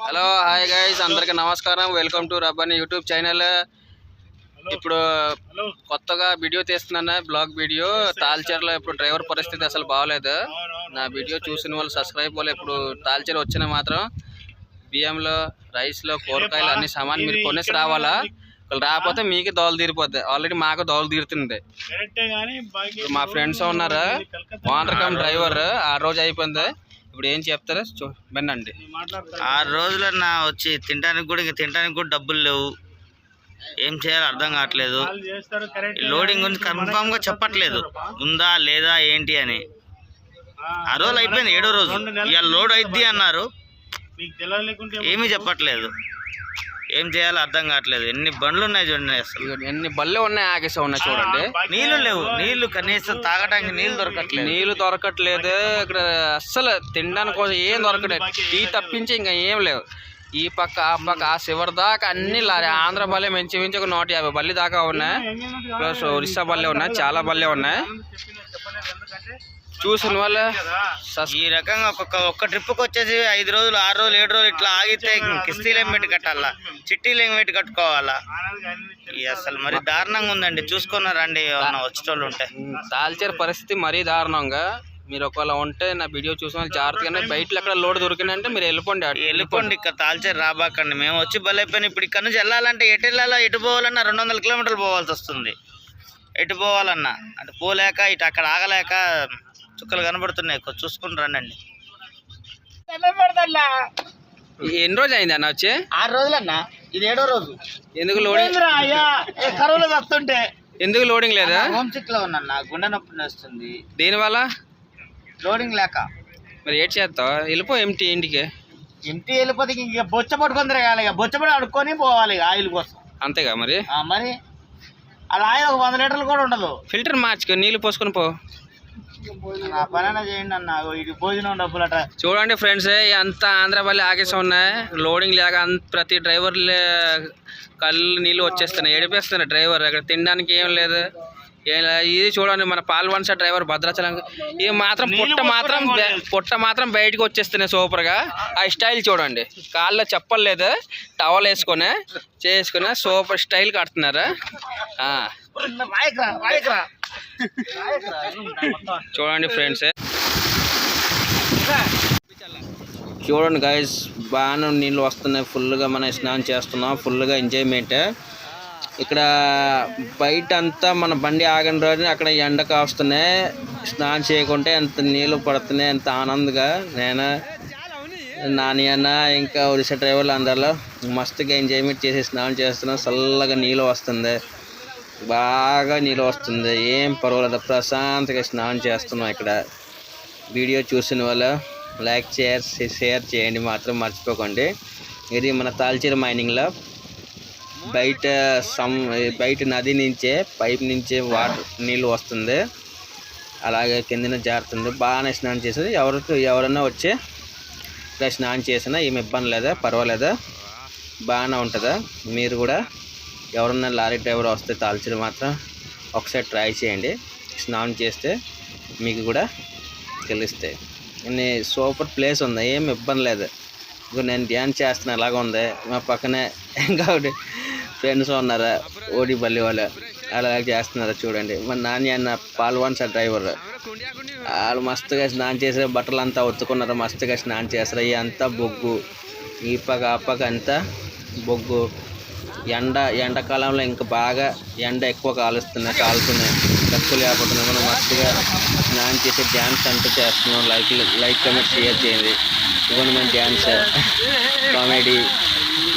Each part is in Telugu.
హలో హాయ్ గైస్, అందరికి నమస్కారం. Welcome to Rabbani YouTube channel. ఇప్పుడు కొత్తగా వీడియో తీస్తున్నాను, బ్లాగ్ వీడియో. తాల్చేరులో ఇప్పుడు డ్రైవర్ పరిస్థితి అసలు బాగలేదు. నా వీడియో చూసిన వాళ్ళు, సబ్స్క్రైబ్ వాళ్ళు ఇప్పుడు తాల్చేరు వచ్చినా మాత్రం బియ్యంలో, రైస్లో, కూరగాయలు అన్ని సామాన్ మీరు కొనేసి రావాలా. రాకపోతే మీకే దోలు తీరిపోద్ది. ఆల్రెడీ మాకు దోలు తీరుతుంది. మా ఫ్రెండ్స్ ఉన్నారు, ఓనర్ కమ్ డ్రైవర్. ఆ రోజు అయిపోయింది. ఇప్పుడు ఏం చెప్తారా వినండి. 6 రోజులన్నా వచ్చి తినడానికి కూడా డబ్బులు లేవు. ఏం చేయాలో అర్థం కావట్లేదు. లోడింగ్ గురించి కన్ఫామ్ గా చెప్పట్లేదు, ఉందా లేదా ఏంటి అని. 6 రోజులు అయిపోయింది, 7వ రోజు ఇవాళ లోడ్ అయిద్ది అన్నారు. ఏమీ చెప్పట్లేదు. ఏం చేయాలో అర్థం కావట్లేదు. ఎన్ని బండ్లు ఉన్నాయి చూడండి, అసలు ఎన్ని బళ్ళు ఉన్నాయి, ఆగేసా ఉన్నాయి చూడండి. నీళ్లు లేవు, నీళ్లు కనీసం తాగడానికి నీళ్లు దొరకట్లేదు. ఇక్కడ అస్సలు తినడానికి కోసం ఏం దొరకలేదు. టీ తప్పించి ఇంకా ఏం లేవు. ఈ పక్క ఆ పక్క ఆ చివరి దాకా అన్ని లారీ. ఆంధ్ర బల్లే మించి ఒక 150 బల్లి దాకా ఉన్నాయి. ప్లస్ ఒరిస్సా బల్లే ఉన్నాయి, చాలా బల్లే ఉన్నాయి. చూసిన వాళ్ళు ఈ రకంగా ఒక్క ట్రిప్కి వచ్చేసి 5 రోజులు 6 రోజులు 7 రోజులు ఇట్లా ఆగితే కిస్తీలు ఏం పెట్టి కట్టాలా, చిట్టీలు ఏం పెట్టి కట్టుకోవాలా. అసలు మరి దారుణంగా ఉందండి. చూసుకున్నారండి ఏమన్నా వచ్చేటోళ్ళు ఉంటే. తాల్చేరు పరిస్థితి మరీ దారుణంగా. మీరు ఒకవేళ ఉంటే నా వీడియో చూసిన వాళ్ళు జాగ్రత్తగానే, బయటలో ఎక్కడ లోడ్ దొరికిందంటే మీరు వెళ్ళిపోండి. ఇక్కడ తాల్చేరు రాబాకండి. మేము వచ్చి బలైపోయినా. ఇప్పుడు ఇక్కడ నుంచి వెళ్ళాలంటే ఎటు వెళ్ళాలా, ఎటు పోవాలన్నా 200 కిలోమీటర్లు పోవాల్సి వస్తుంది. ఎటు పోవాలన్నా అటు పోలేక, ఇటు అక్కడ ఆగలేక చుక్కలు కనబడుతున్నాయి. చూసుకుని రండి. ఎన్ని రోజు అయింది అన్న వచ్చి? 6 రోజులు అన్న, ఇది 7వ రోజు. ఎందుకు లోడింగ్? కరువులో వస్తుంటే ఎందుకు లోడింగ్ లేదా? హోమ్ సిక్ లో ఉన్నా, గుండె నొప్పి వస్తుంది. దీనివల్ల లోడింగ్ లేక. మరి ఏడ్ చేస్తావు? వెళ్ళిపో ఇంటికి వెళ్ళిపోతే ఇక బొచ్చ పట్టుకొని తిరగాలి. ఇక బొచ్చ పడి అడుక్కొని పోవాలి ఆయిల్ కోసం. అంతేగా మరి. మరి అలా ఆయిల్ ఒక 100 లీటర్లు కూడా ఉండదు. ఫిల్టర్ మార్చుకో, నీళ్ళు పోసుకొని పో. పనైనా చేయండి అన్న. ఇది భోజనం డబ్బులు అట. చూడండి ఫ్రెండ్స్, అంతా ఆంధ్ర బల్లి ఆగేసి ఉన్నాయి. లోడింగ్ లేక ప్రతి డ్రైవర్ కళ్ళు నీళ్ళు వచ్చేస్తున్నాయి. ఏడిపేస్తున్నారు డ్రైవర్. అక్కడ తినడానికి ఏం లేదు. ఇది చూడండి, మన పాల్వన్స డ్రైవర్ భద్రాచలం. ఇది మాత్రం పొట్ట మాత్రం బయటకు వచ్చేస్తున్నాయి సూపర్గా. ఆ స్టైల్ చూడండి, కాళ్ళలో చెప్పలు లేదు, టవల్ వేసుకొని సూపర్ స్టైల్ కడుతున్నారు. చూడండి ఫ్రెండ్స్, చూడండి గైస్, బాగానే నీళ్ళు వస్తున్నాయి. ఫుల్గా మనం స్నానం చేస్తున్నాం, ఫుల్గా ఎంజాయ్మెంట్. ఇక్కడ బయట అంతా మన బండి ఆగిన రోజు అక్కడ ఎండ కాస్తున్నాయి. స్నానం చేయకుంటే ఎంత నీళ్ళు పడుతున్నాయి, ఎంత ఆనందంగా. నేను నాని అన్న ఇంకా ఒరిస్సా డ్రైవర్లు అందరిలో మస్తుగా ఎంజాయ్మెంట్ చేసి స్నానం చేస్తున్నాం. చల్లగా నీళ్ళు వస్తుంది, బాగా నీళ్ళు వస్తుంది. ఏం పర్వాలేదు, ప్రశాంతంగా స్నానం చేస్తున్నాం. ఇక్కడ వీడియో చూసిన వాళ్ళు లైక్ షేర్ చేయండి మాత్రం మర్చిపోకండి. ఇది మన తాల్చేరు మైనింగ్లో బయట నది నుంచే, పైప్ నుంచే వాటర్ నీళ్ళు వస్తుంది. అలాగే కిందన జారుతుంది. బాగానే స్నానం చేసేది. ఎవరన్నా వచ్చి ఇక్కడ స్నానం చేసినా ఏమి ఇబ్బంది లేదా, పర్వాలేదా, బాగానే ఉంటుందా. మీరు కూడా ఎవరన్నా లారీ డ్రైవర్ వస్తే తాల్చేరు మాత్రం ఒకసారి ట్రై చేయండి. స్నానం చేస్తే మీకు కూడా తెలుస్తాయి. సూపర్ ప్లేస్ ఉంది, ఏమి ఇబ్బంది లేదు. నేను డ్యాన్స్ చేస్తున్నా, అలాగ ఉంది. మా పక్కనే ఇంకా ఫ్రెండ్స్ ఉన్నారా, ఓడి బల్లి వాళ్ళు, అలాగే చేస్తున్నారా చూడండి. మా నాని అన్న పాల్వన్స డ్రైవర్, వాళ్ళు మస్తుగా స్నానం చేసే బట్టలు అంతా ఒత్తుకున్నారు. మస్తుగా స్నానం చేస్తారు. అంతా బొగ్గు, ఈ పక్క ఆ పక్క అంతా బొగ్గు. ఎండాకాలంలో ఇంకా బాగా ఎండ ఎక్కువ కాలుతున్నాయి. తక్కువ లేకపోతున్నాయి. మనం మస్తుగా స్నానం చేసే డ్యాన్స్ అంతా చేస్తున్నాం. లైక్ కమెంట్ షేర్ చేయండి. ఇవన్నీ మన డ్యాన్స్ కామెడీ.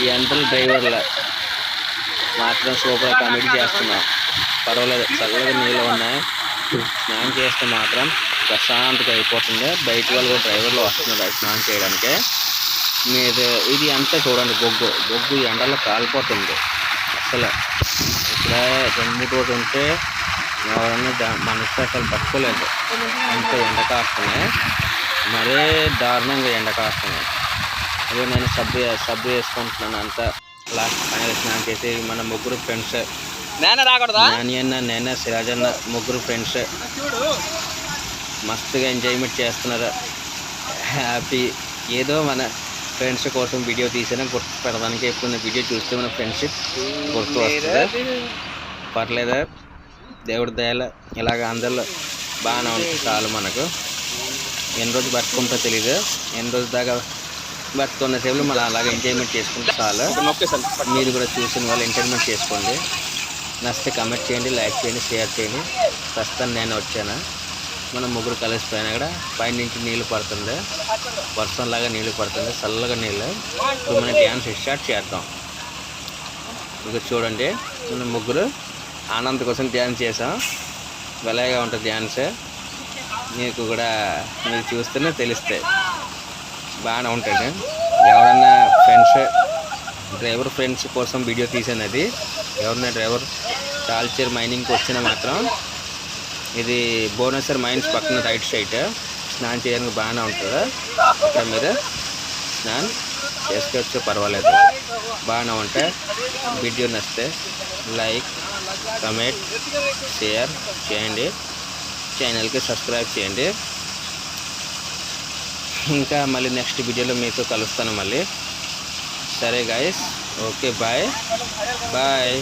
ఈ ఎండల డ్రైవర్ల మాత్రం సూపర్ కామెడీ చేస్తున్నాం. పర్వాలేదు, చల్లగా నీళ్ళు ఉన్నాయి. స్నానం చేస్తే మాత్రం ప్రశాంతంగా అయిపోతుంది. బయట వాళ్ళు కూడా డ్రైవర్లు వస్తున్నారు స్నానం చేయడానికి. మీరు ఇది అంతా చూడండి, బొగ్గు ఎండలో కాలిపోతుంది. అసలు ఇక్కడ 2-3 రోజులు ఉంటే ఎవరన్నా మనకి అసలు తక్కువలేదు. అంత ఎండ కాస్తున్నాయి, మరే దారుణంగా ఎండ కాస్తున్నాయి. అదే నేను సబ్బు వేసుకుంటున్నాను. అంతా లాస్ట్ ఫైనల్ స్నానం చేసి మన ముగ్గురు ఫ్రెండ్స్, నాని అన్న, నేను సిరాజన్న, ముగ్గురు ఫ్రెండ్స్ మస్తుగా ఎంజాయ్మెంట్ చేస్తున్నారు. హ్యాపీ. ఏదో మన ఫ్రెండ్స్ కోసం వీడియో తీసినా గుర్తు పెడడానికి ఎప్పుడు వీడియో చూస్తే మన ఫ్రెండ్షిప్ గుర్తు వస్తుంది. పర్లేదా, దేవుడి దయల ఇలాగ అందరిలో బాగానే ఉంటుంది చాలు. మనకు ఎన్ని రోజులు బతుకుంటో తెలీదు, ఎన్ని రోజుల దాకా బతుకున్న సేపులు మనం అలాగే ఎంజాయ్మెంట్ చేసుకుంటే చాలు. మీరు కూడా చూసిన వాళ్ళు ఎంటర్టైన్మెంట్ చేసుకోండి. నచ్చితే కమెంట్ చేయండి, లైక్ చేయండి, షేర్ చేయండి. ప్రస్తుతం నేను వచ్చాను, మనం ముగ్గురు కలిసిపోయినా కూడా పైనుంచి నీళ్ళు పడుతుంది, వర్షంలాగా నీళ్ళు పడుతుంది, చల్లగా నీళ్ళు. ఇప్పుడు మనం డ్యాన్స్ స్టార్ట్ చేద్దాం. ఇంకా చూడండి, మనం ముగ్గురు ఆనంద్ కోసం డ్యాన్స్ చేసాం. భలేగా ఉంటుంది డ్యాన్స్. మీకు కూడా మీరు చూస్తేనే తెలుస్తాయి, బాగానే ఉంటుంది. ఎవరన్నా డ్రైవర్ ఫ్రెండ్స్ కోసం వీడియో తీసానది. ఎవరన్నా డ్రైవర్ తాల్చేరు మైనింగ్కి వచ్చినా మాత్రం ఇది భువనేశ్వర్ మైన్స్ పక్కన రైట్ సైడ్ స్నానం చేయడానికి బాగానే ఉంటుంది. అక్కడ మీరు స్నానం చేసుకోవచ్చు, పర్వాలేదు, బాగానే ఉంటాయి. వీడియో నచ్చితే లైక్, కమెంట్, షేర్ చేయండి, ఛానల్కి సబ్స్క్రైబ్ చేయండి. ఇంకా మళ్ళీ నెక్స్ట్ వీడియోలో మీతో కలుస్తాను మళ్ళీ. సరే గాయస్, ఓకే, బాయ్ బాయ్.